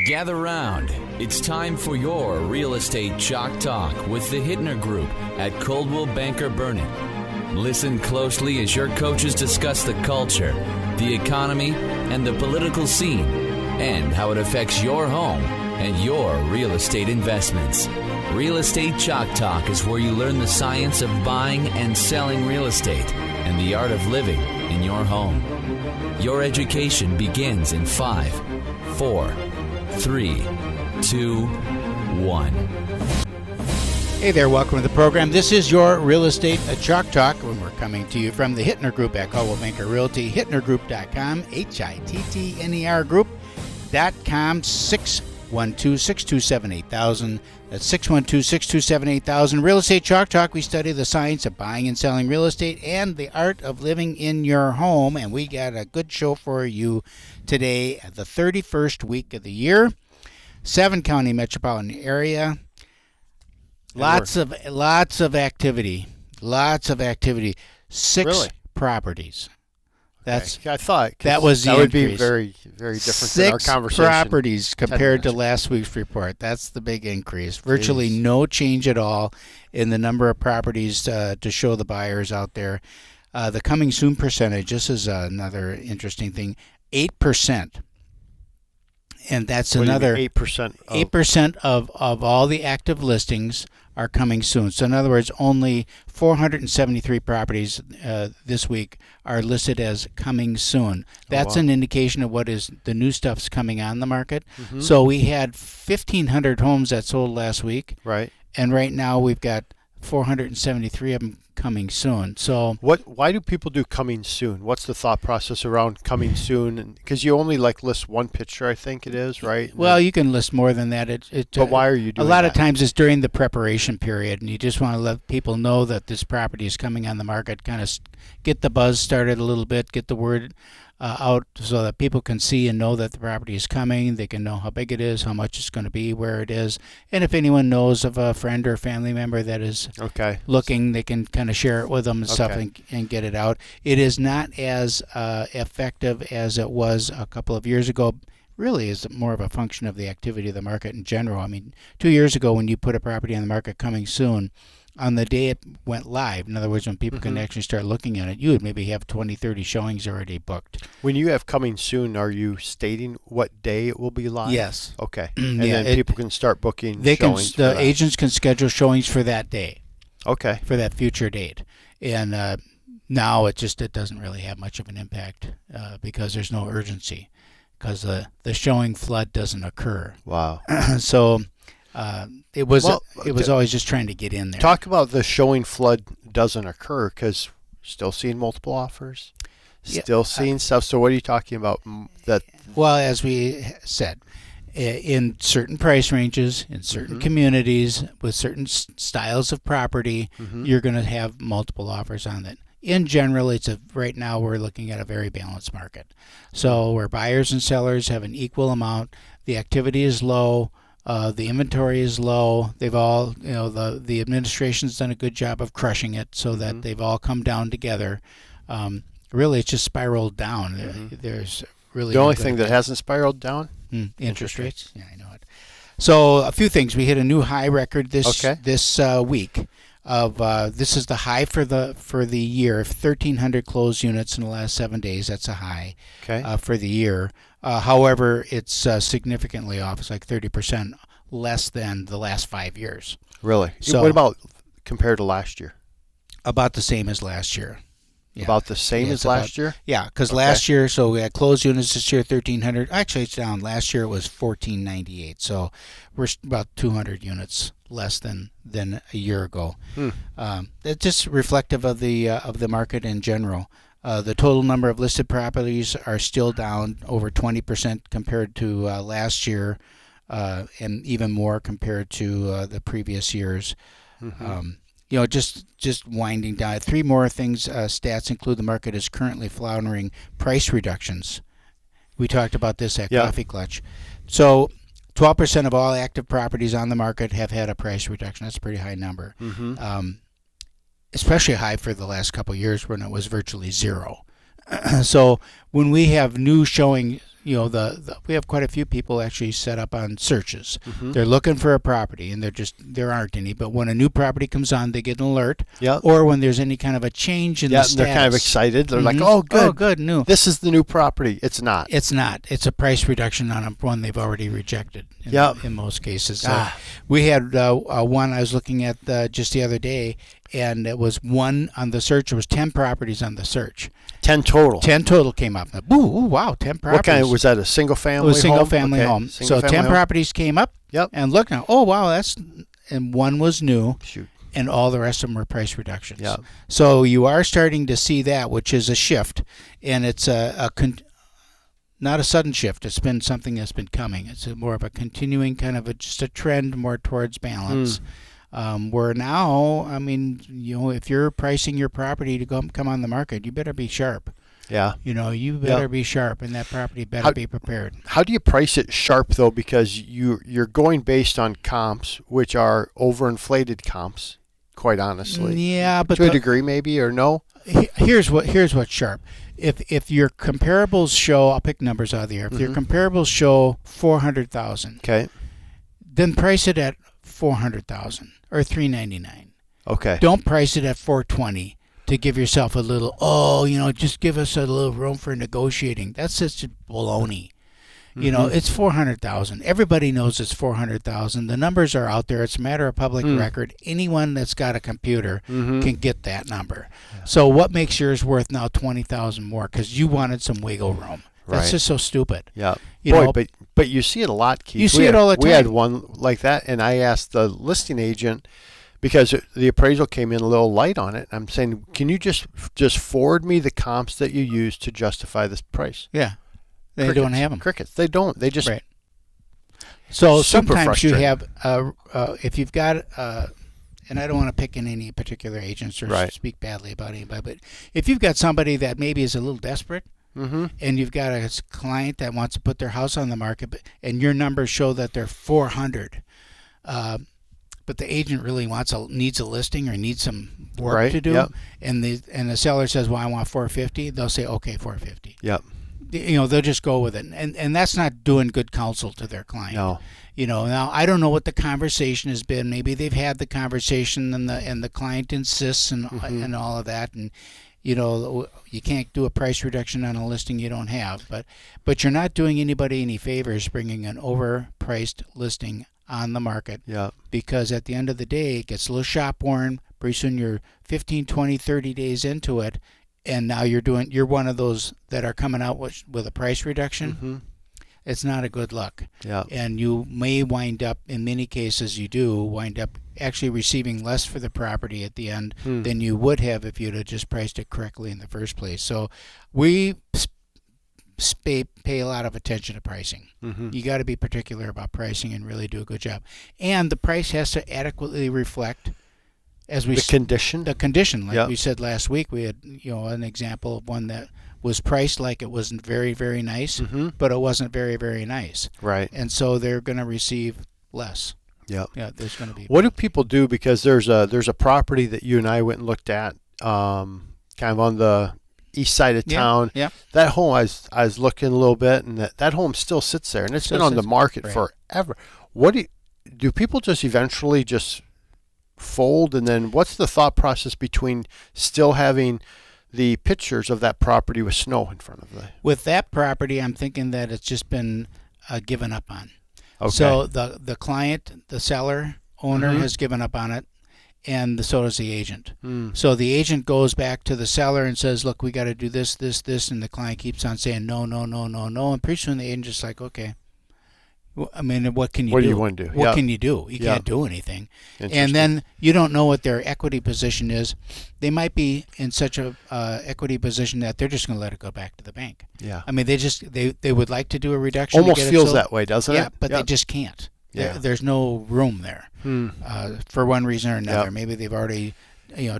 Gather round. It's time for your Real Estate Chalk Talk with the Hittner Group at Coldwell Banker Burnett. Listen closely as your coaches discuss the culture, the economy, and the political scene, and how it affects your home and your real estate investments. Real Estate Chalk Talk is where you learn the science of buying and selling real estate and the art of living in your home. Your education begins in 5, 4, 3, 2, 1. Hey there, welcome to the program. This is your Real Estate Chalk Talk, and we're coming to you from the Hittner Group at Coldwell Banker Realty, HittnerGroup.com, HITTNER Group.com, 612-627-8000. That's 612-627-8000. Real Estate Chalk Talk, we study the science of buying and selling real estate and the art of living in your home, and we got a good show for you today, the 31st week of the year, 7-county metropolitan area. Lots of activity. 6 Really? properties. That's I thought that was the that would increase. be very, very different 6 than our conversation. properties compared to 10 minutes. last week's report. That's the big increase. Virtually Jeez. no change at all in the number of properties to show the buyers out there. The coming soon percentage. This is another interesting thing. 8%. And that's What do you another mean, 8%. 8% of all the active listings are coming soon. So in other words, only 473 properties this week are listed as coming soon. That's wow. an indication of what is the new stuff's coming on the market. Mm-hmm. So we had 1,500 homes that sold last week, Right. and right now we've got 473 of them coming soon. So Why do people do coming soon? What's the thought process around coming soon? Because you only list one picture, I think it is, right? well, you can list more than that. But why are you doing a lot that? of times it's during the preparation period, and you just want to let people know that this property is coming on the market, kind of get the buzz started a little bit, get the word out so that people can see and know that the property is coming. They can know how big it is, how much it's going to be, where it is. And if anyone knows of a friend or family member that is looking, they can kind of share it with them and stuff and get it out. It is not as effective as it was a couple of years ago. Really is more of a function of the activity of the market in general. I mean, 2 years ago when you put a property on the market coming soon, on the day it went live, in other words, when people can actually start looking at it, you would maybe have 20, 30 showings already booked. When you have coming soon, are you stating what day it will be live? Yes. Okay. And then people can start booking showings. The agents can schedule showings for that day. Okay. For that future date. And now it doesn't really have much of an impact because there's no urgency, because the showing flood doesn't occur. Wow. So it was always just trying to get in there. Talk about the showing flood doesn't occur, because still seeing multiple offers, still seeing stuff. So what are you talking about? Well, as we said, in certain price ranges, in certain communities, with certain styles of property, you're going to have multiple offers on it. In general, right now we're looking at a very balanced market. So where buyers and sellers have an equal amount, the activity is low. The inventory is low. They've all, the administration's done a good job of crushing it so that they've all come down together. Really, it's just spiraled down. There's really the only thing that hasn't spiraled down? Interest rates. Yeah, I know it. So a few things. We hit a new high record this week. This is the high for the year. 1,300 closed units in the last 7 days. That's a high for the year. However, it's significantly off. It's like 30% less than the last 5 years. Really? So what about compared to last year? About the same as last year. Yeah. About the same as last year? Yeah, because last year, so we had closed units this year, 1,300. Actually, it's down. Last year it was 1,498. So we're about 200 units less than a year ago. It's just reflective of the market in general. The total number of listed properties are still down over 20% compared to last year, and even more compared to the previous years. Just winding down. 3 more things. Stats include the market is currently floundering. Price reductions. We talked about this at Coffee Clutch. So 12% of all active properties on the market have had a price reduction. That's a pretty high number. Especially high for the last couple of years when it was virtually zero. So when we have new showing we have quite a few people actually set up on searches. Mm-hmm. They're looking for a property, and there aren't any. But when a new property comes on, they get an alert. Yeah. Or when there's any kind of a change in the status. They're kind of excited. They're like, Mhm. "Oh, good, Oh, good, new." This is the new property." It's not. It's not. It's a price reduction on one they've already rejected. In most cases. We had one I was looking at just the other day, and it was one on the search. There was 10 properties on the search. 10 total. 10 total came up. Ooh, wow, 10 properties. What kind was that? A single family? It was a single home? family home. So 10 properties came up. Yep. And look now. Oh, wow, and one was new. Shoot. And all the rest of them were price reductions. Yep. So you are starting to see that, which is a shift, and it's not a sudden shift. It's been something that's been coming. It's more of a continuing kind of just a trend more towards balance. Where now, I mean, if you're pricing your property to come on the market, you better be sharp. Yeah. You better be sharp, and that property better be prepared. How do you price it sharp, though? Because you're going based on comps, which are overinflated comps, quite honestly. Yeah, but to a degree, maybe, or no? Here's what's sharp. If your comparables show, I'll pick numbers out of the air. If your comparables show 400,000, okay, then price it at 400,000 or 399. Okay. Don't price it at 420 to give yourself a little. Just give us a little room for negotiating. That's just baloney. It's 400,000. Everybody knows it's 400,000. The numbers are out there. It's a matter of public record. Anyone that's got a computer can get that number. Yeah. So what makes yours worth now 20,000 more? Because you wanted some wiggle room. That's just so stupid. Yeah. But you see it a lot, Keith. You see it all the time. We had one like that, and I asked the listing agent, because the appraisal came in a little light on it. I'm saying, can you just forward me the comps that you use to justify this price? Yeah. They don't have them. Crickets. They don't. They just. Right. So super sometimes you have, if you've got, and I don't want to pick in any particular agents or speak badly about anybody, but if you've got somebody that maybe is a little desperate, and you've got a client that wants to put their house on the market, and your numbers show that they're 400, but the agent really needs a listing or needs some work to do, and the seller says, "Well, I want 450." They'll say, "Okay, 450." Yep. They'll just go with it, and that's not doing good counsel to their client. No. Now I don't know what the conversation has been. Maybe they've had the conversation, and the client insists, and all of that, and you can't do a price reduction on a listing you don't have, but you're not doing anybody any favors bringing an overpriced listing on the market. Yeah. Because at the end of the day, it gets a little shop worn. Pretty soon you're 15, 20, 30 days into it, and now you're one of those that are coming out with a price reduction. It's not a good look. Yeah. And you may wind up, in many cases you do, wind up actually receiving less for the property at the end than you would have if you'd have just priced it correctly in the first place. So we pay a lot of attention to pricing. You got to be particular about pricing and really do a good job. And the price has to adequately reflect the condition. Like we said last week, we had an example of one that was priced like it wasn't very, very nice, but it wasn't very, very nice. Right. And so they're going to receive less. Yep. Yeah. There's going to be. What do people do? Because there's a property that you and I went and looked at, kind of on the east side of town. Yeah. That home, I was looking a little bit, and that home still sits there, and it's been on the market forever. What do people just eventually just fold? And then what's the thought process between still having the pictures of that property with snow in front of it? With that property, I'm thinking that it's just been given up on. Okay. So the client, the seller, owner has given up on it, and so does the agent. So the agent goes back to the seller and says, "Look, we got to do this, this, this," and the client keeps on saying no, no, no, no, no, and pretty soon the agent's just like, "Okay, I mean, what can you do? What do you want to do? What can you do? You can't do anything." And then you don't know what their equity position is. They might be in such a equity position that they're just going to let it go back to the bank. Yeah. I mean, they would like to do a reduction. Almost feels that way, doesn't it? Yeah, but they just can't. Yeah. There's no room there for one reason or another. Yep. Maybe they've already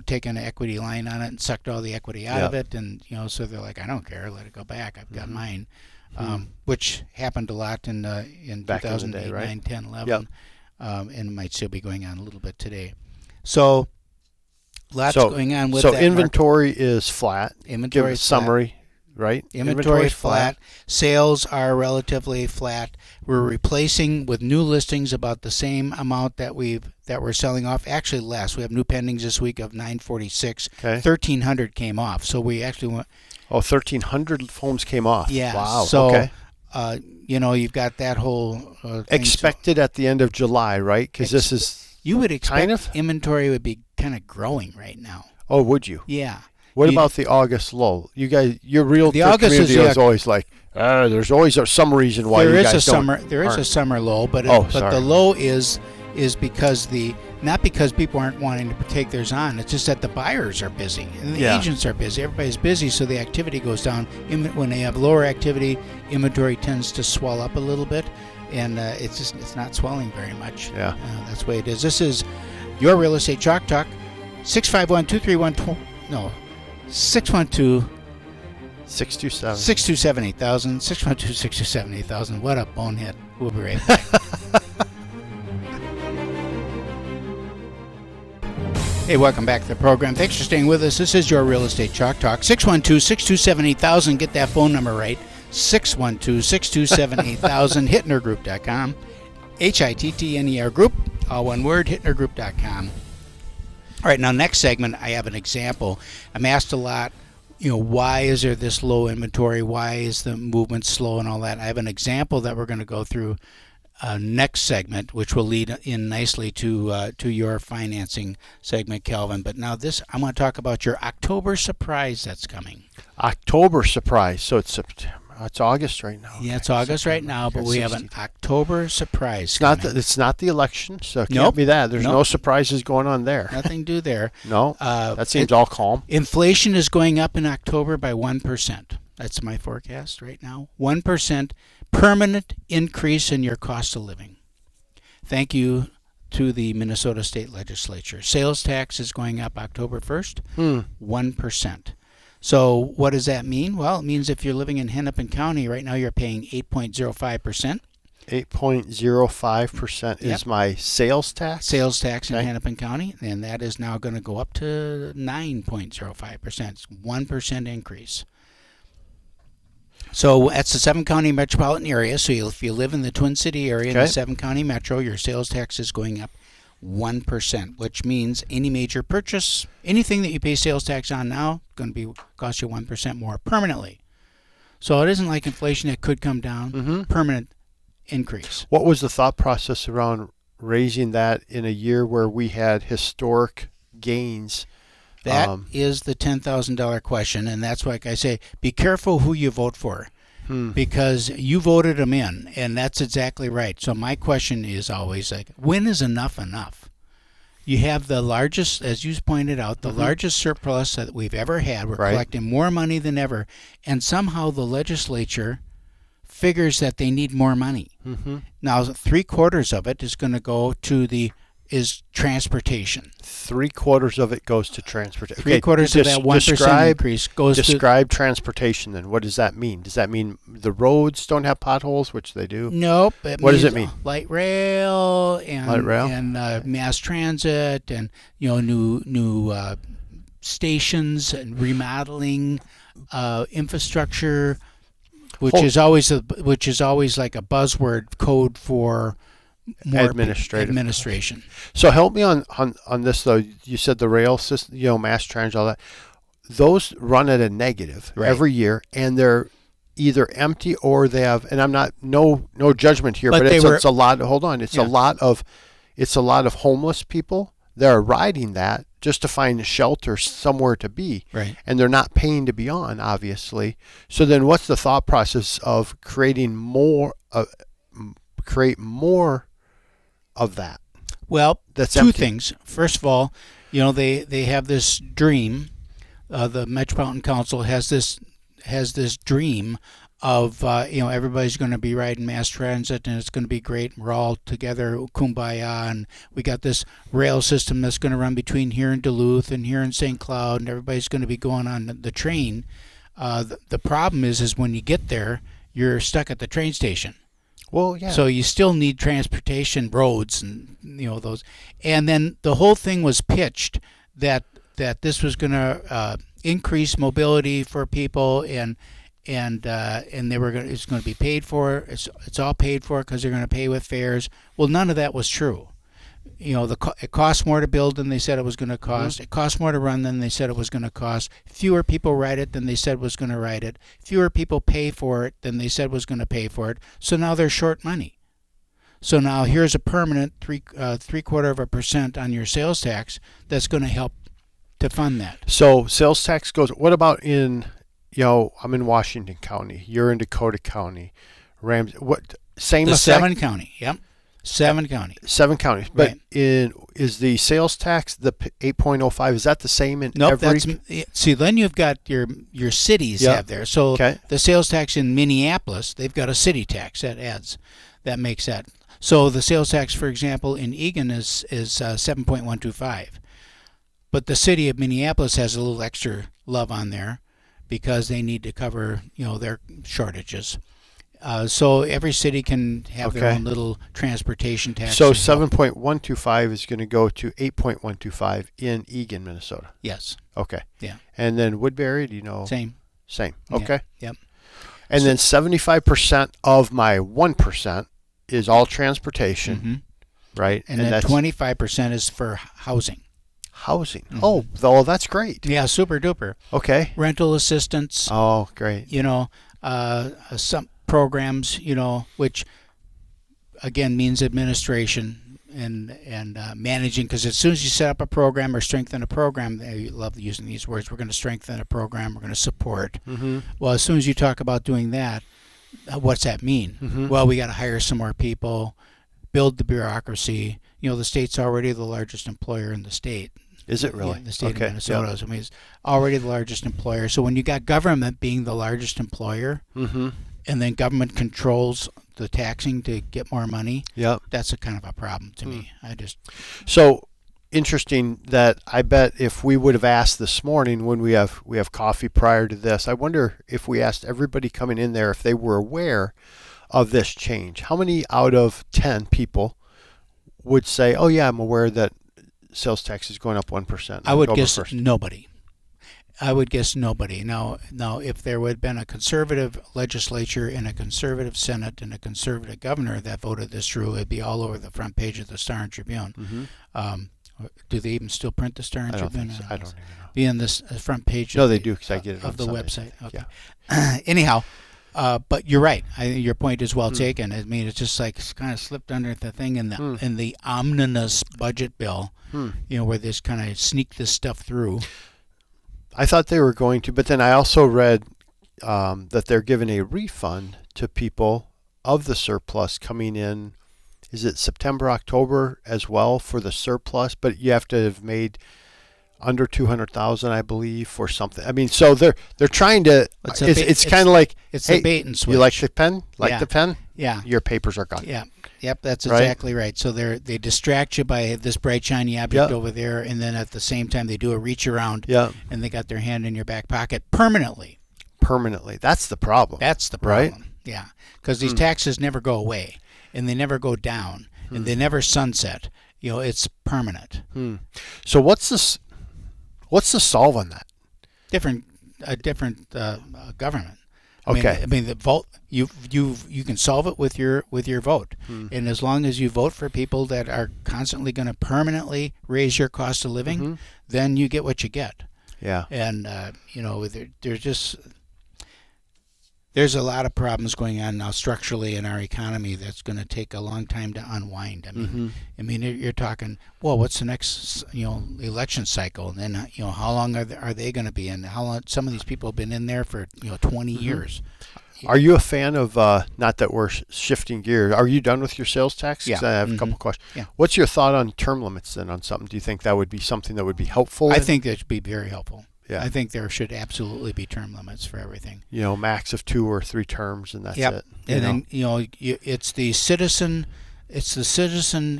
taken an equity line on it and sucked all the equity out of it, and so they're like, "I don't care, let it go back. I've got mine." Which happened a lot in 2008, 9, 10, 11, and might still be going on a little bit today. So lots going on with that. So inventory is flat. Inventory is summary. right? Inventory flat. Sales are relatively flat. We're replacing with new listings about the same amount that we're selling off. Actually, less. We have new pendings this week of 946. Okay. 1,300 came off. So we actually went. 1,300 homes came off. Yeah. Wow. So, okay. You've got that whole thing. Expected at the end of July, right? Because this is you would expect kind of inventory would be kind of growing right now. Oh, would you? Yeah. What about the August lull? You guys, your realtor community is always like, there's always some reason why you guys don't. There is a summer lull, but the low is because not because people aren't wanting to take theirs on. It's just that the buyers are busy and the agents are busy. Everybody's busy, so the activity goes down. When they have lower activity, inventory tends to swell up a little bit, and it's not swelling very much. Yeah, that's the way it is. This is your Real Estate Chalk Talk. 651-231 612 627 8000 612 627 8000. What a bonehead. We'll be right back. Hey, welcome back to the program. Thanks for staying with us. This is your Real Estate Chalk Talk. 612-627 8000. Get that phone number right. 612-627 8000. HittnerGroup.com. HITTNER Group. All one word. HittnerGroup.com. All right, now next segment, I have an example. I'm asked a lot, why is there this low inventory? Why is the movement slow and all that? I have an example that we're going to go through next segment, which will lead in nicely to your financing segment, Calvin. But now I'm going to talk about your October surprise that's coming. October surprise. So it's September. It's August right now. Yeah, it's August right now, but we have an October surprise. It's not the election, so it can't be that. There's no surprises going on there. Nothing to do there. No, that seems all calm. Inflation is going up in October by 1%. That's my forecast right now. 1% permanent increase in your cost of living. Thank you to the Minnesota State Legislature. Sales tax is going up October 1st, 1%. So what does that mean? Well, it means if you're living in Hennepin County right now, you're paying 8.05%. 8.05% is my sales tax? Sales tax in Hennepin County, and that is now going to go up to 9.05%. It's 1% increase. So that's the 7-county metropolitan area. So if you live in the Twin City area in the 7-county metro, your sales tax is going up 1%, which means any major purchase, anything that you pay sales tax on now, going to cost you 1% more permanently. So it isn't like inflation that could come down. Permanent increase. What was the thought process around raising that in a year where we had historic gains? That is the $10,000 question, and that's why I say, be careful who you vote for. Because you voted them in, and that's exactly right. So my question is always like, when is enough enough? You have the largest, as you pointed out, the largest surplus that we've ever had. We're collecting more money than ever, and somehow the legislature figures that they need more money. Now, 3/4 of it is going to go to is transportation. 3/4 of it goes to transportation. 3/4 of that 1% increase goes to... Describe transportation then. What does that mean? Does that mean the roads don't have potholes, which they do? Nope. What does it mean? Light rail and mass transit and new stations and remodeling, infrastructure, which is always like a buzzword code for more administration. So help me on this though. You said the rail system, mass transit, all that. Those run at a negative every year, and they're either empty or they have. And I'm not no judgment here, but it's a lot. Hold on, it's a lot of homeless people. They're riding that just to find a shelter somewhere to be, and they're not paying to be on, obviously. So then, what's the thought process of creating more? Create more of that? Well, that's two empty. Things. First of all, they have this dream. The Metropolitan Council has this dream of everybody's going to be riding mass transit and it's going to be great. We're all together, kumbaya, and we got this rail system that's going to run between here and Duluth and here in St. Cloud, and everybody's going to be going on the train. The problem is when you get there, you're stuck at the train station. Well, yeah. So you still need transportation, roads, and those. And then the whole thing was pitched that this was going to increase mobility for people, and and they were going. It's going to be paid for. It's all paid for because they're going to pay with fares. Well, none of that was true. It costs more to build than they said it was going to cost. Mm-hmm. It costs more to run than they said it was going to cost. Fewer people ride it than they said was going to ride it. Fewer people pay for it than they said was going to pay for it. So now they're short money. So now here's a permanent 0.75% on your sales tax that's going to help to fund that. So sales tax goes. What about in, I'm in Washington County. You're in Dakota County. What same the effect? 7 county. Yep. 7 counties. 7 counties. But right. Is the sales tax, the 8.05, is that the same in nope, every? See, then you've got your cities have there. So the sales tax in Minneapolis, they've got a city tax that makes that. So the sales tax, for example, in Eagan is 7.125. But the city of Minneapolis has a little extra love on there because they need to cover, their shortages. So every city can have their own little transportation tax. So 7.125 is going to go to 8.125 in Eagan, Minnesota. Yes. Okay. Yeah. And then Woodbury, do you know? Same. Okay. Yeah. Yep. And then 75% of my 1% is all transportation, mm-hmm. right? And then 25% is for housing. Housing. Mm-hmm. Oh, that's great. Yeah, super duper. Okay. Rental assistance. Oh, great. Some programs, which again means administration and managing, because as soon as you set up a program or strengthen a program, they love using these words, we're going to strengthen a program, we're going to support. Mm-hmm. Well, as soon as you talk about doing that, what's that mean? Mm-hmm. Well, we got to hire some more people, build the bureaucracy. The state's already the largest employer in the state. Is it really? Yeah, the state of Minnesota. Yep. I mean, it's already the largest employer. So when you got government being the largest employer, mm-hmm. and then government controls the taxing to get more money, that's a kind of a problem to me. So interesting that I bet if we would have asked this morning when we have coffee prior to this, I wonder if we asked everybody coming in there if they were aware of this change. How many out of 10 people would say, oh yeah, I'm aware that sales tax is going up 1%? I would guess nobody. Now, if there would have been a conservative legislature and a conservative Senate and a conservative governor that voted this through, it'd be all over the front page of the Star and Tribune. Mm-hmm. Do they even still print the Star and Tribune? I don't even know. Be on this front page. No, they do, because I get it of the Sunday. website. Okay. Yeah. Anyhow, but you're right. Your point is well taken. I mean, it's just like it's kind of slipped under the thing in the omnibus budget bill. Where they just kind of sneak this stuff through. I thought they were going to, but then I also read that they're giving a refund to people of the surplus coming in. Is it September, October as well for the surplus? But you have to have made under 200,000, I believe, for something. I mean, so they're trying to. It's kind of like, it's hey, a bait and switch. You like the pen? The pen? Yeah. Your papers are gone. Yeah. Yep, that's exactly right. So they distract you by this bright shiny object over there, and then at the same time they do a reach around, and they got their hand in your back pocket permanently. That's the problem. That's the problem. Right? Yeah, because these taxes never go away, and they never go down, and they never sunset. It's permanent. So what's the solve on that? Different government. Okay. I mean the vote. You can solve it with your vote, and as long as you vote for people that are constantly going to permanently raise your cost of living, then you get what you get. Yeah. And there's a lot of problems going on now structurally in our economy that's going to take a long time to unwind. I mean, you're talking, well, what's the next election cycle, and then how long are they going to be in? How long? Some of these people have been in there for 20 years. Are you a fan of, not that we're shifting gears, are you done with your sales tax? Yeah. I have a couple questions. Yeah. What's your thought on term limits then on something? Do you think that would be something that would be helpful? I think that should be very helpful. Yeah. I think there should absolutely be term limits for everything. Max of 2 or 3 terms, and that's it. And then it's the citizen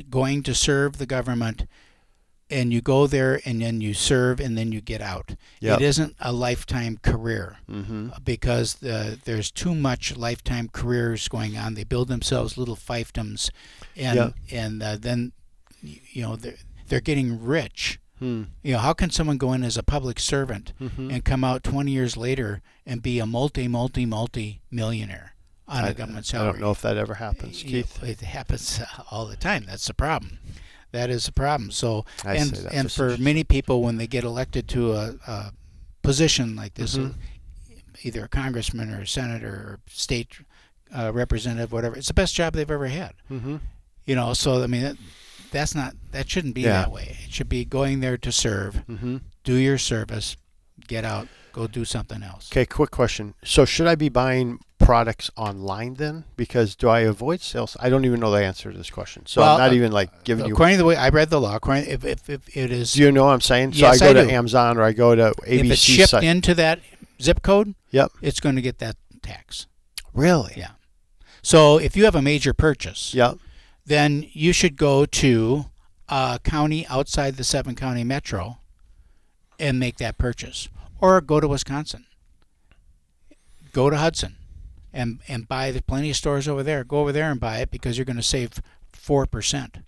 going to serve the government, and you go there and then you serve and then you get out. Yep. It isn't a lifetime career because there's too much lifetime careers going on. They build themselves little fiefdoms, and then they're getting rich You know, how can someone go in as a public servant and come out 20 years later and be a multi-millionaire on a government salary? I don't know if that ever happens, Keith. It happens all the time. That's the problem. That is the problem. So, and for many people, when they get elected to a position like this, either a congressman or a senator or state representative, whatever, it's the best job they've ever had. You know, so I mean, that shouldn't be that way. It should be going there to serve, do your service, get out, go do something else. Okay, quick question. So should I be buying products online then? Because do I avoid sales? I don't even know the answer to this question. So I'm not even like giving you. According to the way I read the law, if it is. Do you know what I'm saying? So Yes, I go to Amazon or I go to ABC if it's shipped site. into that zip code, Yep. it's going to get that tax. Really? Yeah. So if you have a major purchase, Yep. then you should go to a county outside the 7-county metro and make that purchase. Or go to Wisconsin. Go to Hudson and buy. There's plenty of stores over there. Go over there and buy it because you're going to save 4%.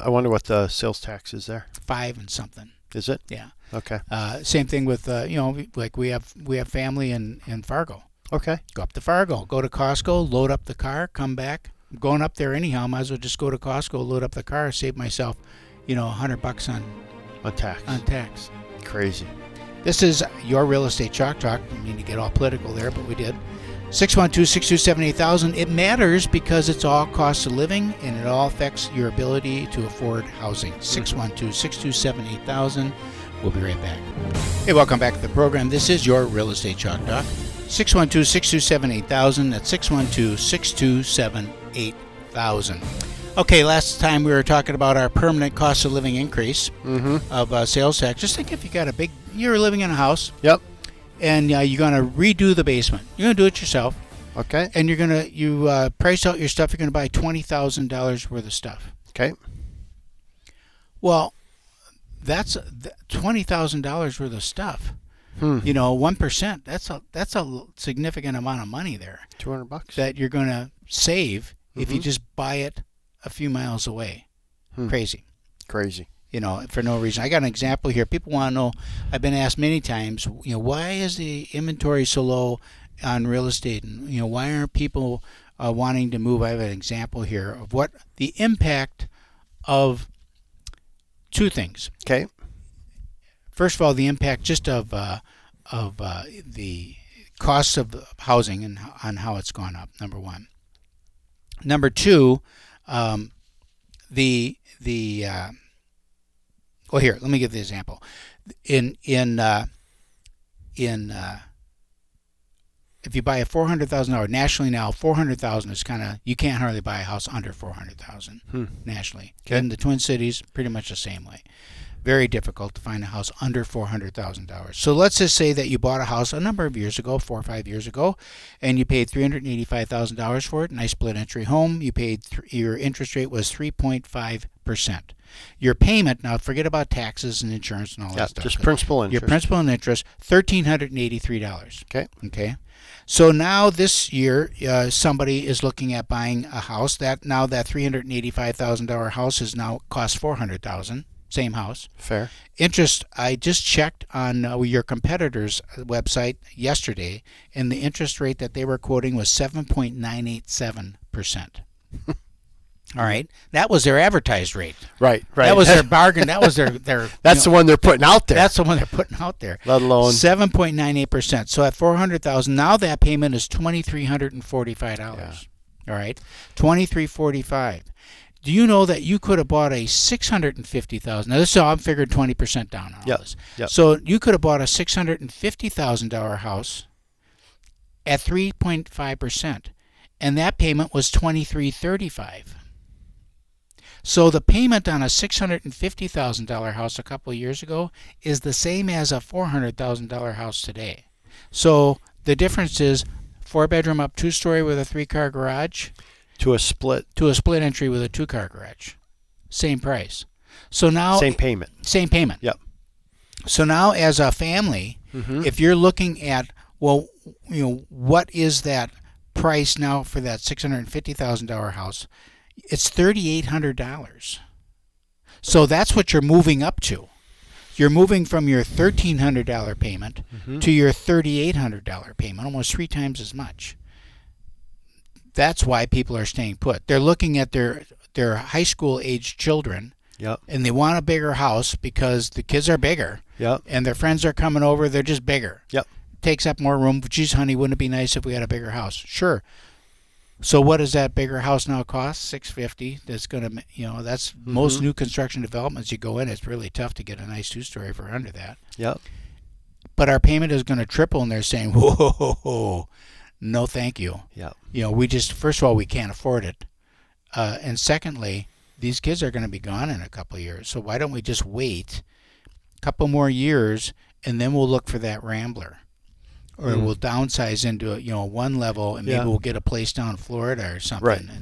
I wonder what the sales tax is there. 5 and something. Is it? Yeah. Okay. Same thing with like we have family in Fargo. Okay. Go up to Fargo. Go to Costco. Load up the car. Come back. I'm going up there anyhow. Might as well just go to Costco. Load up the car. Save myself, $100 On tax. on tax. Crazy. This is your Real Estate Chalk Talk. I mean to get all political there, but we did. 612-627-8000. It matters because it's all cost of living and it all affects your ability to afford housing. 612-627-8000. We'll be right back. Hey, welcome back to the program. This is your Real Estate Chalk Talk. 612-627-8000. That's 612-627-8000. Okay, last time we were talking about our permanent cost of living increase of sales tax. Just think if you're living in a house. Yep. And you're going to redo the basement. You're going to do it yourself. Okay. And you price out your stuff. You're going to buy $20,000 worth of stuff. Okay. Well, that's $20,000 worth of stuff. 1%. That's a significant amount of money there. $200 that you're going to save if you just buy it a few miles away. Crazy. For no reason. I got an example here. People want to know, I've been asked many times, why is the inventory so low on real estate? And, why aren't people wanting to move? I have an example here of what the impact of two things. Okay. First of all, the impact just of the cost of housing and on how it's gone up, number one. Number two, well, here, let me give the example. If you buy a $400,000 nationally now, $400,000 is you can't hardly buy a house under $400,000 nationally. Okay. In the Twin Cities, pretty much the same way. Very difficult to find a house under $400,000. So let's just say that you bought a house a number of years ago, 4 or 5 years ago, and you paid $385,000 for it. Nice split entry home. You paid your interest rate was 3.5%. Your payment, now forget about taxes and insurance and all that stuff. Just principal and interest. Your principal and interest, $1,383. Okay. So now this year, somebody is looking at buying a house. That $385,000 house is now cost $400,000. Same house. Fair. Interest, I just checked on your competitor's website yesterday, and the interest rate that they were quoting was 7.987%. All right. That was their advertised rate. Right. That was their bargain. That was their That's the one they're putting out there. That's the one they're putting out there. Let alone 7.98%. So at $400,000, now that payment is $2,345. Yeah. All right. $2,345. Do you know that you could have bought a $650,000? Now this is all I'm figuring 20% down on all this. Yep. So you could have bought a $650,000 house at 3.5%, and that payment was $2,335. So the payment on a $650,000 house a couple of years ago is the same as a $400,000 house today. So the difference is 4-bedroom up, 2-story with a 3-car garage. To a split entry with a 2-car garage. Same price. So now same payment. Yep. So now as a family, if you're looking at, what is that price now for that $650,000 house? It's $3,800. So that's what you're moving up to. You're moving from your $1,300 payment to your $3,800 payment, almost 3 times as much. That's why people are staying put. They're looking at their high school age children, and they want a bigger house because the kids are bigger, and their friends are coming over. They're just bigger. Takes up more room. Geez, honey, wouldn't it be nice if we had a bigger house? Sure. So what does that bigger house now cost? $650. That's gonna, that's most new construction developments. You go in, it's really tough to get a nice 2-story for under that. But our payment is going to triple, and they're saying, whoa, no, thank you. We just, first of all, we can't afford it, and secondly, these kids are going to be gone in a couple of years. So why don't we just wait a couple more years, and then we'll look for that Rambler. Or we'll downsize into a one level, and maybe we'll get a place down in Florida or something. Right. And,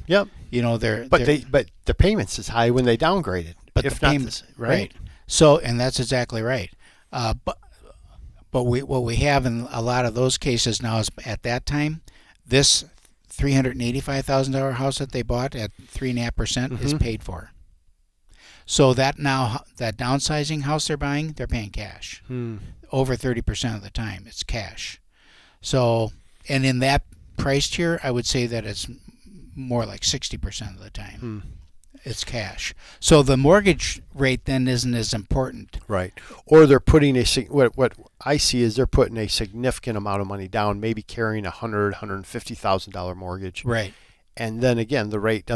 but the payments is high when they downgrade it. But if the payments, right. So, and that's exactly right. But what we have in a lot of those cases now is at that time, this $385,000 house that they bought at 3.5% is paid for. So that downsizing house they're buying, they're paying cash. Over 30% of the time, it's cash. So, and in that price tier, I would say that it's more like 60% of the time. It's cash. So the mortgage rate then isn't as important. Right. Or they're putting what I see is they're putting a significant amount of money down, maybe carrying $150,000 mortgage. Right. And then again, the rate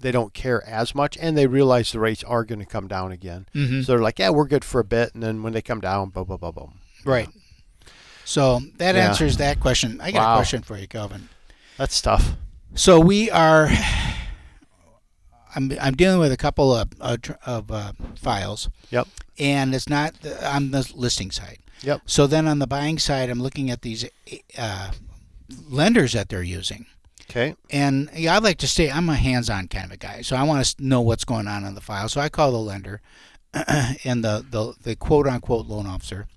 they don't care as much, and they realize the rates are going to come down again. So they're like, we're good for a bit, and then when they come down, boom, boom, boom, boom. Right. So that answers that question. I got a question for you, Kelvin. That's tough. So we are. I'm dealing with a couple of files. And it's not on the listing side. So then on the buying side, I'm looking at these lenders that they're using. Okay. And I'd like to say I'm a hands-on kind of a guy, so I want to know what's going on the file. So I call the lender and the quote-unquote loan officer,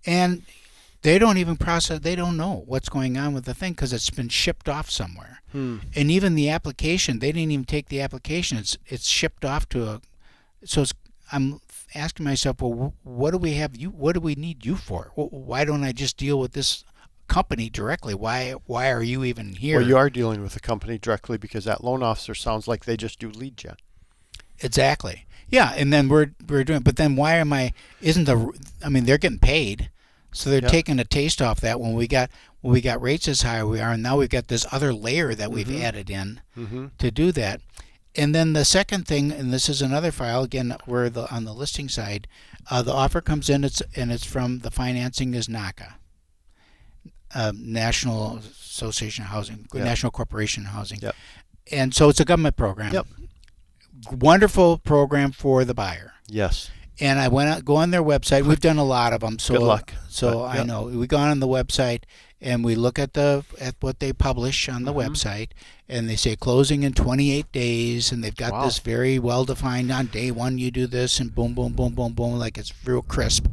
and they don't even process. They don't know what's going on with the thing because it's been shipped off somewhere. And even the application, they didn't even take the application. It's shipped off to I'm asking myself, well, what do we have you? What do we need you for? Why don't I just deal with this company directly? Why are you even here? Well, you are dealing with the company directly because that loan officer sounds like they just do lead gen. Exactly. Yeah, and then we're doing. But then why am I? They're getting paid, so they're taking a taste off that when we got rates as high as we are, and now we've got this other layer that we've added in to do that. And then the second thing, and this is another file again, we're on the listing side, the offer comes in, it's from the financing is NACA. National Association of Housing, National Corporation of Housing. And so it's a government program. Wonderful program for the buyer. Yes. And I go on their website. We've done a lot of them. So, good luck. So I know. We go on the website and we look at what they publish on the website, and they say closing in 28 days, and they've got this very well defined. On day one you do this, and boom, boom, boom, boom, boom, like it's real crisp.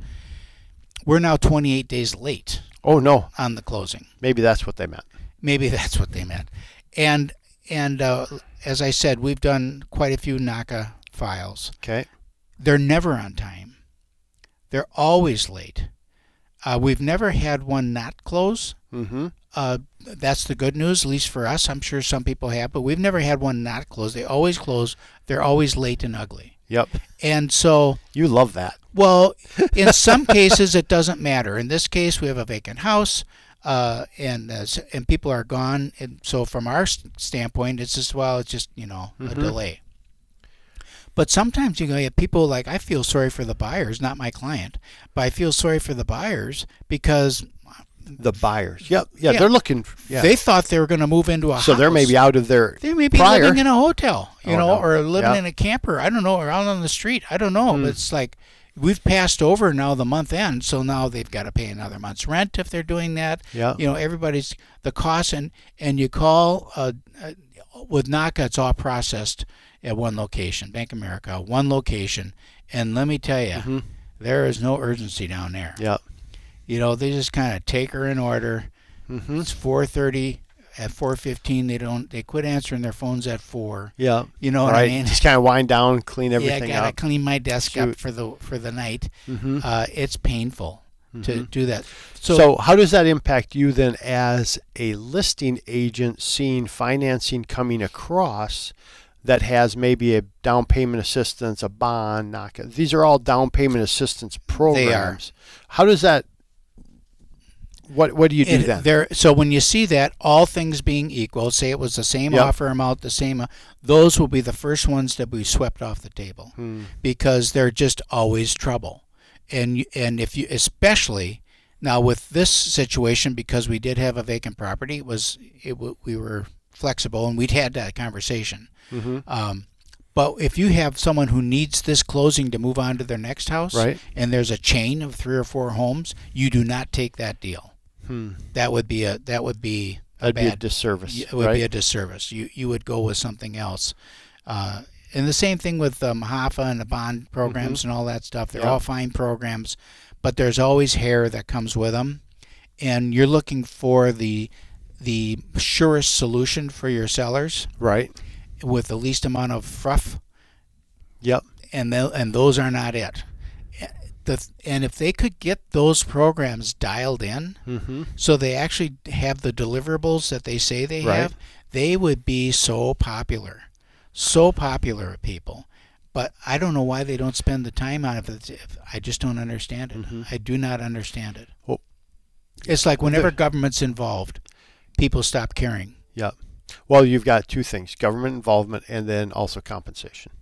We're now 28 days late. Oh, no. On the closing. Maybe that's what they meant. And as I said, we've done quite a few NACA files. Okay. They're never on time. They're always late. We've never had one not close. That's the good news, at least for us. I'm sure some people have, but we've never had one not close. They always close. They're always late and ugly. And so... You love that. Well, in some cases, it doesn't matter. In this case, we have a vacant house, and people are gone. And so from our standpoint, it's just, a delay. But sometimes you have people like, I feel sorry for the buyers, not my client, but I feel sorry for the buyers because... The buyers. They're looking... They thought they were going to move into a house. So they're maybe out of their They may be prior. living in a hotel, or living Yep. in a camper. I don't know, or out on the street. I don't know. But it's like we've passed over now the month end, so now they've got to pay another month's rent if they're doing that. Everybody's... The cost, and you call... with NACA, it's all processed at one location, Bank of America, one location. And let me tell you, there is no urgency down there. They just kind of take her in order. It's 4:30 at 4:15. They quit answering their phones at 4. Yeah. You know what I mean? Just kind of wind down, clean everything I gotta up. clean my desk up for the night. Mm-hmm. It's painful to do that. So how does that impact you then as a listing agent seeing financing coming across that has maybe a down payment assistance, a bond, these are all down payment assistance programs. They are. How does that, what do you do then? So when you see that, all things being equal, say it was the same offer amount, those will be the first ones that we swept off the table because they're just always trouble. And if you, especially now with this situation, because we did have a vacant property, we were flexible and we'd had that conversation. But if you have someone who needs this closing to move on to their next house, right, and there's a chain of 3 or 4 homes, you do not take that deal. That would be a disservice. It would be a disservice. You would go with something else. And the same thing with HAFA and the bond programs and all that stuff. They're all fine programs, but there's always hair that comes with them, and you're looking for the surest solution for your sellers, right, with the least amount of fruff. Yep. And those are not it. And if they could get those programs dialed in, so they actually have the deliverables that they say they have, they would be so popular with people. But I don't know why they don't spend the time on it. I just don't understand it. I do not understand it. Well, it's like whenever government's involved, people stop caring. Yeah. Well, you've got 2 things: government involvement and then also compensation.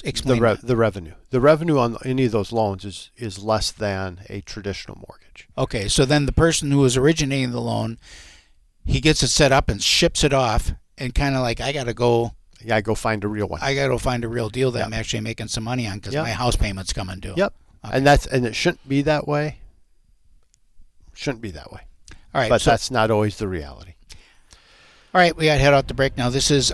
Explain the revenue. The revenue on any of those loans is less than a traditional mortgage. Okay, so then the person who is originating the loan, he gets it set up and ships it off, and kind of like, I got to go find a real one. I got to find a real deal that I'm actually making some money on because my house payment's coming due. Yep. Okay. And it shouldn't be that way. All right. But that's not always the reality. All right, we got to head out the break now. This is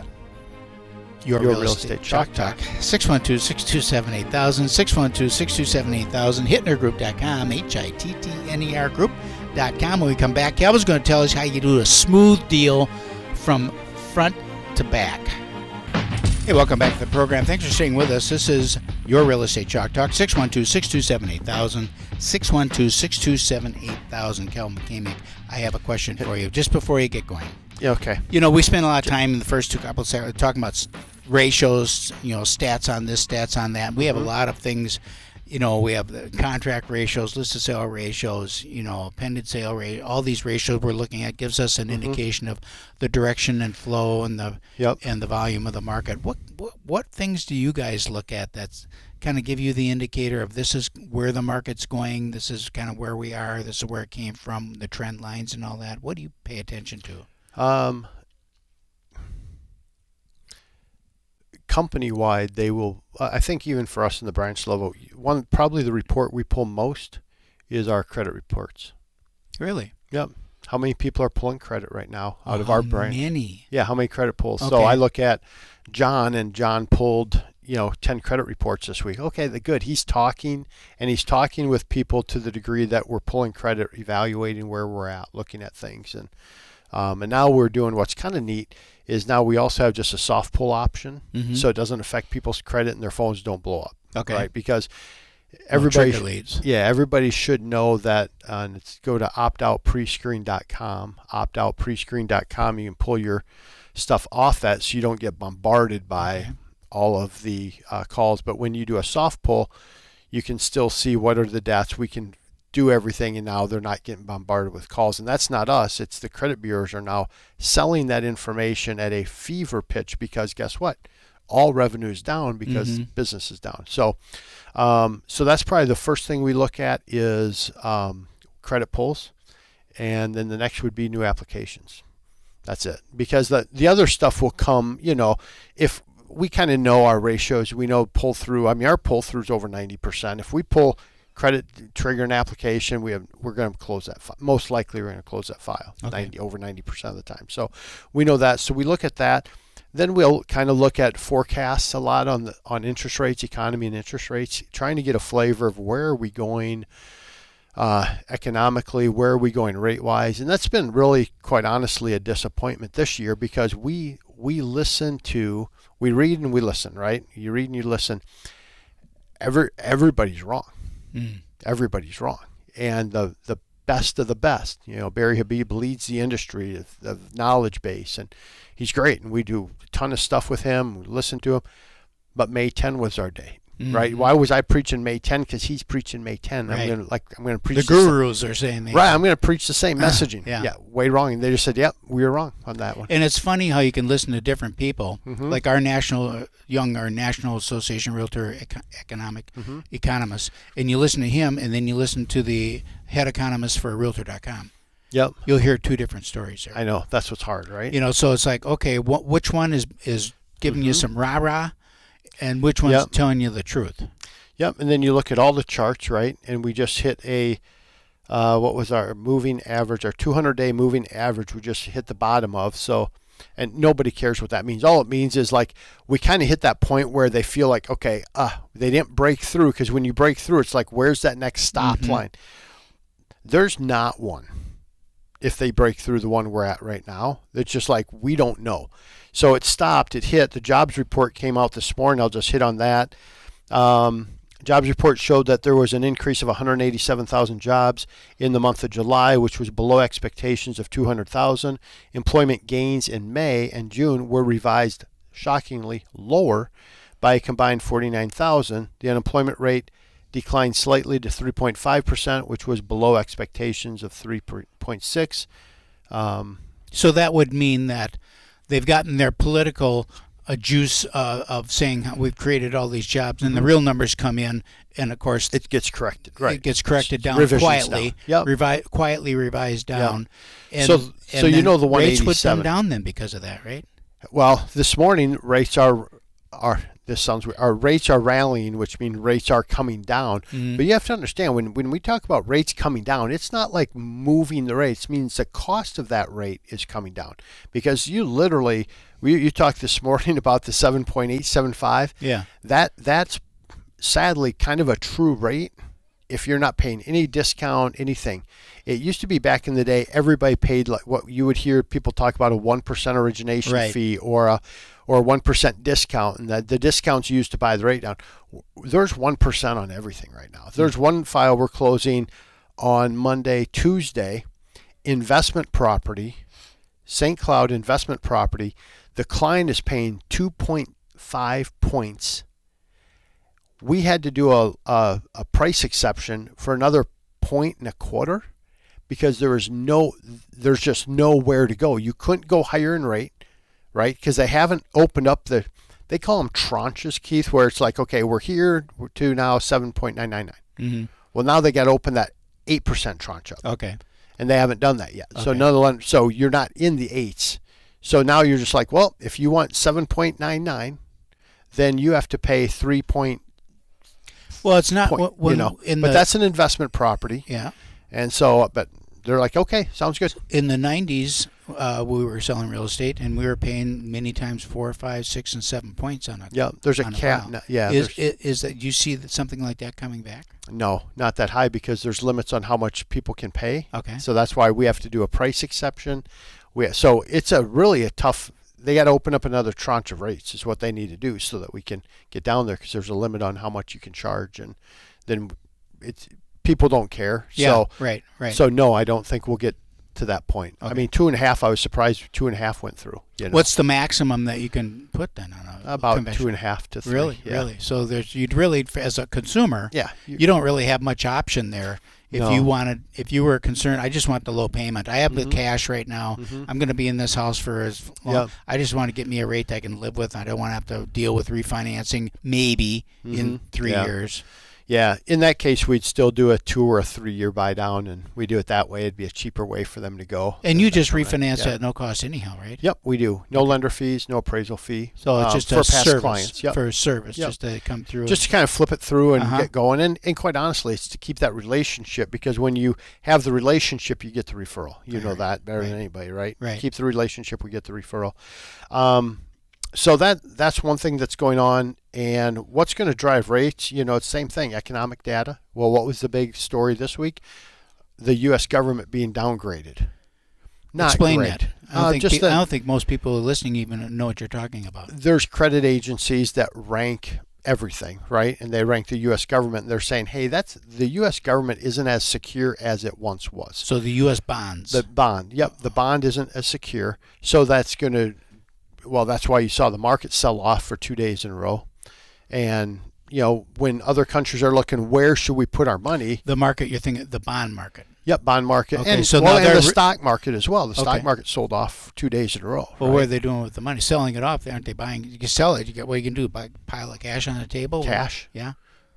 Your Real Estate Chalk Talk. 612-627-8000, 612-627-8000, HittnerGroup.com, HITTNER Group.com. When we come back, Calvin's going to tell us how you do a smooth deal from front to back. Hey, welcome back to the program. Thanks for staying with us. This is Your Real Estate Chalk Talk, 612-627-8000, 612-627-8000. Calvin McCamick, I have a question for you just before you get going. Yeah, okay. We spent a lot of time in the first 2 couple of talking about ratios, stats on this, stats on that. We have a lot of things. We have the contract ratios, listed sale ratios, pending sale rate. All these ratios we're looking at gives us an indication of the direction and flow and the volume of the market. What things do you guys look at that's kind of give you the indicator of this is where the market's going, this is kind of where we are, this is where it came from, the trend lines and all that? What do you pay attention to? Company-wide, they will. I think even for us in the branch level, probably the report we pull most is our credit reports. Really? Yep. How many people are pulling credit right now out of our branch? Many. Yeah. How many credit pulls? Okay. So I look at John, and John pulled 10 credit reports this week. Okay, good. He's talking with people to the degree that we're pulling credit, evaluating where we're at, looking at things, and now we're doing what's kind of neat is now we also have just a soft pull option, so it doesn't affect people's credit and their phones don't blow up. Okay. Right? Because everybody should know that. Go to optoutprescreen.com. Optoutprescreen.com. You can pull your stuff off that so you don't get bombarded by all of the calls. But when you do a soft pull, you can still see what are the debts. We can do everything, and now they're not getting bombarded with calls. And that's not us. It's the credit bureaus are now selling that information at a fever pitch because guess what? All revenue is down because business is down. So that's probably the first thing we look at is credit pulls, and then the next would be new applications. That's it. Because the other stuff will come, if we kind of know our ratios, we know pull through. I mean, our pull through is over 90%. If we pull credit trigger an application, we're going to close that file. Most likely we're going to close that file over 90% of the time. So we know that. So we look at that. Then we'll kind of look at forecasts a lot on interest rates, economy and interest rates, trying to get a flavor of where are we going economically, where are we going rate-wise? And that's been really, quite honestly, a disappointment this year because we read and we listen, right? You read and you listen. Everybody's wrong. Everybody's wrong. And the best of the best, Barry Habib leads the industry of knowledge base, and he's great. And we do a ton of stuff with him. We listen to him. But May 10 was our day. Right? Why was I preaching May 10? Because he's preaching May 10. Right. I'm going to preach the gurus are saying that. Right. I'm going to preach the same messaging. Yeah. Way wrong. And they just said, "Yep, we were wrong on that one." And it's funny how you can listen to different people, like our National Association Realtor economist, and you listen to him, and then you listen to the head economist for Realtor.com. Yep. You'll hear two different stories there. I know. That's what's hard, right? So it's like, okay, which one is giving you some rah-rah? And which one's telling you the truth? Yep. And then you look at all the charts, right? And we just hit what was our moving average, our 200-day moving average, we just hit the bottom of. So, and nobody cares what that means. All it means is like we kind of hit that point where they feel like, okay, they didn't break through, because when you break through, it's like, where's that next stop line? There's not one. If they break through the one we're at right now, it's just like, we don't know. So it stopped, it hit. The jobs report came out this morning. I'll just hit on that. Jobs report showed that there was an increase of 187,000 jobs in the month of July, which was below expectations of 200,000. Employment gains in May and June were revised shockingly lower by a combined 49,000. The unemployment rate declined slightly to 3.5%, which was below expectations of 3.6. So that would mean that they've gotten their political juice of saying how we've created all these jobs, and the real numbers come in, and of course it gets corrected. Right, it gets corrected down quietly, quietly revised down. Yep. And so the 187 rates would come down then because of that, right? Well, this morning rates are this sounds weird. Our rates are rallying, which means rates are coming down. But you have to understand, when we talk about rates coming down, it's not like moving the rates. It means the cost of that rate is coming down, because you literally, you talked this morning about the 7.875. Yeah. That's sadly kind of a true rate if you're not paying any discount, anything. It used to be back in the day, everybody paid like what you would hear people talk about, a 1% origination fee or a 1% discount, and the discounts used to buy the rate down. There's 1% on everything right now. There's one file we're closing on Monday, Tuesday, investment property, St. Cloud investment property. The client is paying 2.5 points. We had to do a price exception for another 1.25 because there's just nowhere to go. You couldn't go higher in rate, right? Because they haven't opened up they call them tranches, Keith, where it's like, okay, we're here to now 7.999. Well, now they got to open that 8% tranche up. Okay. And they haven't done that yet. Okay. So you're not in the 8s. So now you're just like, well, if you want 7.99, then you have to pay 3. Well, it's not but that's an investment property. Yeah. And so, but they're like, okay, sounds good. In the 90s, we were selling real estate, and we were paying many times 4, 5, 6, and 7 points on it. Yeah, there's a cap. Yeah. Is that you see something like that coming back? No, not that high, because there's limits on how much people can pay. Okay. So that's why we have to do a price exception. So it's really a tough. They got to open up another tranche of rates is what they need to do so that we can get down there, because there's a limit on how much you can charge, and then people don't care. Yeah, so, right. So no, I don't think we'll get to that point. Okay. I mean, 2.5. I was surprised 2.5 went through. What's the maximum that you can put then on a about 2.5 to 3? Really. So you'd really, as a consumer, you don't really have much option there. If you were concerned, I just want the low payment. I have the cash right now. I'm going to be in this house for as long. Yep. I just want to get me a rate I can live with. I don't want to have to deal with refinancing maybe in 3 years. Yeah, in that case, we'd still do a 2 or a 3 year buy down, and we do it that way. It'd be a cheaper way for them to go. And you just refinance at no cost anyhow, right? Yep, we do. No lender fees, no appraisal fee. So it's just for a past service, clients. Yep. For a service, Yep. just to come through. Just to kind of flip it through and get going. And quite honestly, it's to keep that relationship, because when you have the relationship, you get the referral. You know that better than anybody, right? Right. Keep the relationship, we get the referral. So that's one thing that's going on. And what's going to drive rates? You know, it's the same thing, economic data. Well, what was the big story this week? The U.S. government being downgraded. Not Explain great. that. I don't think most people listening even know what you're talking about. There's credit agencies that rank everything, right? And they rank the U.S. government. And they're saying, hey, the U.S. government isn't as secure as it once was. So the U.S. bonds. The bond. Yep, the bond isn't as secure. So that's going to, well, that's why you saw the market sell off for 2 days in a row. And, you know, when other countries are looking, where should we put our money? The market, you're thinking the bond market. Yep, bond market. Okay, and, so well, now and the stock market as well. The stock market sold off 2 days in a row. Well, right? what are they doing with the money? Selling it off? Aren't they buying? You can sell it. What you can do, buy a pile of cash on the table? Cash. Yeah.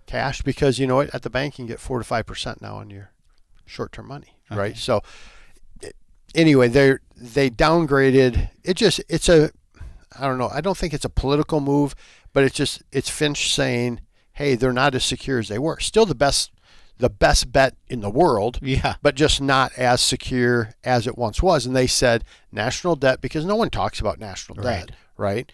Cash, because you know what? At the bank, you can get 4 to 5% now on your short-term money, right? So anyway, they downgraded. I don't know. I don't think it's a political move, but it's Finch saying, hey, they're not as secure as they were. Still the best bet in the world, but just not as secure as it once was. And they said national debt, because no one talks about national debt, right?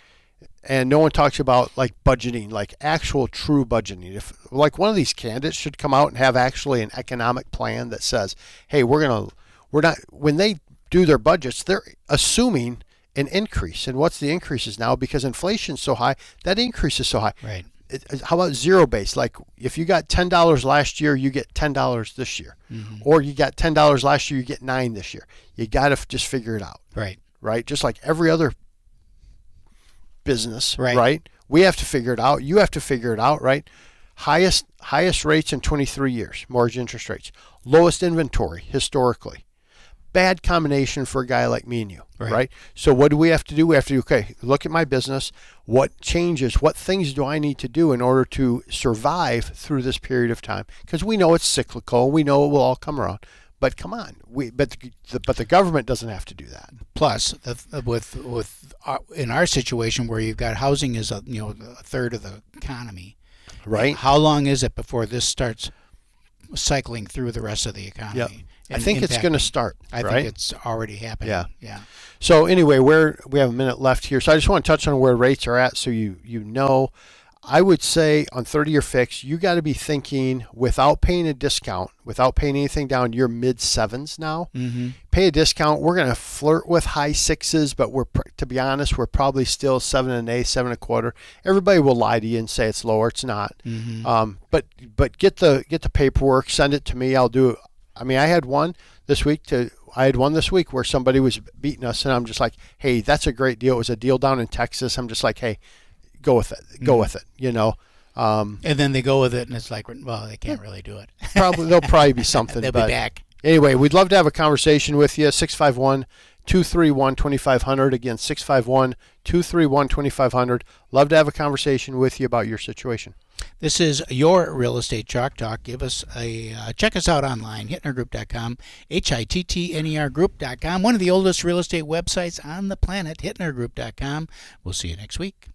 And no one talks about like budgeting, like actual true budgeting. If like one of these candidates should come out and have actually an economic plan that says, hey, when they do their budgets, they're assuming an increase. And what's the increases now? Because inflation's so high, that increase is so high. Right. How about zero base? Like if you got $10 last year, you get $10 this year. Mm-hmm. Or you got $10 last year, you get $9 this year. You got to just figure it out. Right. Right? Just like every other business, right? We have to figure it out. You have to figure it out, right? Highest rates in 23 years, mortgage interest rates. Lowest inventory historically. Bad combination for a guy like me and you, right? So what do we have to do? We have to do, okay, look at my business. What changes, what things do I need to do in order to survive through this period of time? Because we know it's cyclical. We know it will all come around. But come on, but the government doesn't have to do that. Plus, in our situation where you've got housing is a third of the economy, right? How long is it before this starts cycling through the rest of the economy? Yep. I think it's going to start. I think it's already happening. Yeah. So anyway, we have a minute left here. So I just want to touch on where rates are at, so you know. I would say on 30-year fix, you got to be thinking without paying a discount, without paying anything down, you're mid-7s now. Mm-hmm. Pay a discount. We're going to flirt with high 6s, but to be honest, we're probably still 7 1/8, 7 1/4. Everybody will lie to you and say it's lower. It's not. Mm-hmm. But get the paperwork. Send it to me. I'll do it. I mean, I had one this week where somebody was beating us, and I'm just like, hey, that's a great deal. It was a deal down in Texas. I'm just like, hey, go with it, you know. And then they go with it, and it's like, well, they can't really do it. There'll probably be something. They'll be back. Anyway, we'd love to have a conversation with you. 651-231-2500. Again, 651-231-2500. Love to have a conversation with you about your situation. This is your Real Estate Chalk Talk. Give us check us out online, hittnergroup.com, HITTNER group.com, one of the oldest real estate websites on the planet, hittnergroup.com. We'll see you next week.